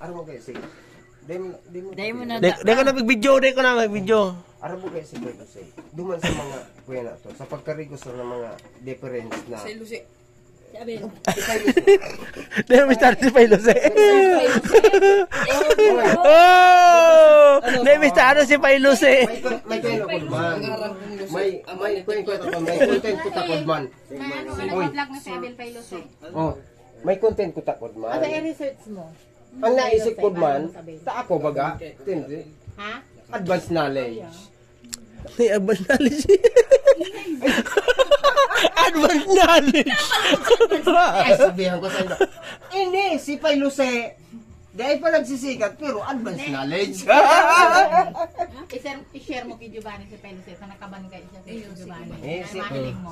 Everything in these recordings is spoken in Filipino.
Ano mo kayo sige? Dahil mo na. Dahil ko na mag-video. Ano mo kayo sige? Duman sa mga kuya na to. Sa pagkarigos ng mga difference na. Say Lucy. Dahil may start si Pailose. Oh! Dahil may start si Pailose. May kwento ko man. May kwento ko takod man. Vlog na si Abel Pailose. Oh. May content ko takod man. Ano i-research mo? Ang naisip ko man, ta ako baga, tindi. Ha? Advanced knowledge. May advanced knowledge. Advanced knowledge. Ay, sabihan ko sa inyo. Ini, si Pailose. Dahil pa nagsisikat, pero advanced knowledge. I-share mo kay Giovanni si Pailose sa nakaban kayo sa Giovanni.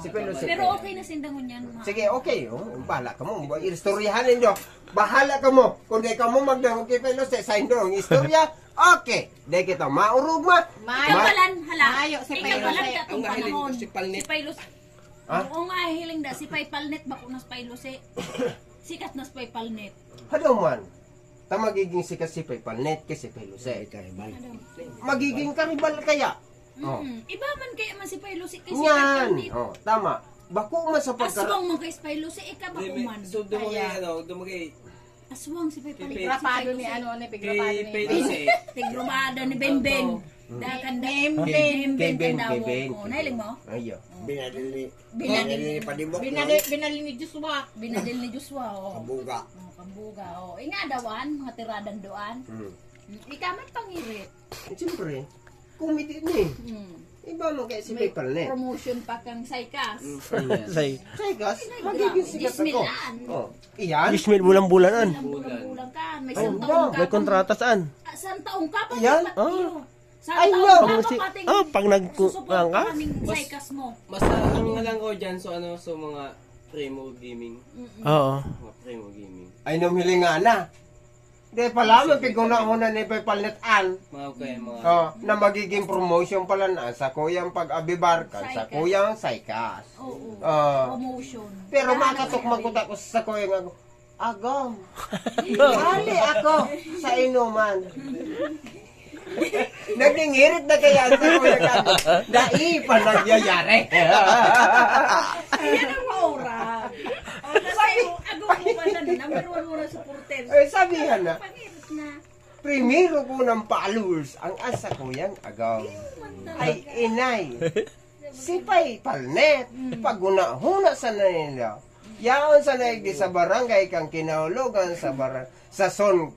Si Pailose. Pero okay na sindangon yan. Sige, okay. Oh. Bahala ka mo. Istoryahanin nyo. Bahala ka mo. Kung di ka mo magdangog kay Pailose, sa indong istorya, okay. Di kita maurugma. Ikaw palan, hala. Mayo si Ikaw palan Pailose. katong panahon. Si Palnet. Si Pailose. Oo nga, hiling da. Si Palnet, bako nas Pailose. Sikat nas Palnet. Halo man. Ta magiging sikat si Palnet kasi Pailose. Magiging karibal kaya. Oh. Iba man kaya man si Pailose kasi Yan. Palnet. Oh, tama. Bako man sa pagkara. Aswang man kay Pailose, ika bako man. So dumagay Aswang si Palnet. Grapado ni ano, pigrapado ni Pailose. Tigrumada ni Benben. Dakan Kevin. Oh, nailing mo? Ayo. Binadil Binali ni Joshua. Binadil ni Joshua. Oh. Buga. Kambuga. Oh, ingadawan mga tiradan doan. Ika man pangirit. Siyempre. Comedy ni. Iba mo kaya si Palnet. Promotion pa kang Saykas. Saykas, magiging sikat ako. Oh. Iyan? Ismail bulan-bulanan. Bulang ka. May Oh, isang taong ka. May kontrata saan? Isang taong ka pa. Yan? Ay, no. Pag susuporta ka? kaming Saykas mo. Mas ang lang ko dyan so mga Primo Gaming. Oo. Mga Primo Gaming. Ay, namili nga na. Di pala, mapiguna-una ni Palnet-an. Na magiging promotion pala na sa kuyang pag-abibarkan, sa kuyang Saykas. Oo. Promotion. Pero makatukmang ko tako sa kuyang agong. Hali ako sa inuman. Nagningirit na kaya sa kuyang agong. Dai pa nagyayari. Yan ang maura. Agong mo pa na, number one mo na supporter. Ay, sabihan na. Pangirit na. Primero ko ng followers ang asa kuyang agaw. Ay inay. Si Palnet. Paguna-huna sa nila. Yaon sa naigdi sa barangay kang kinahulugan sa son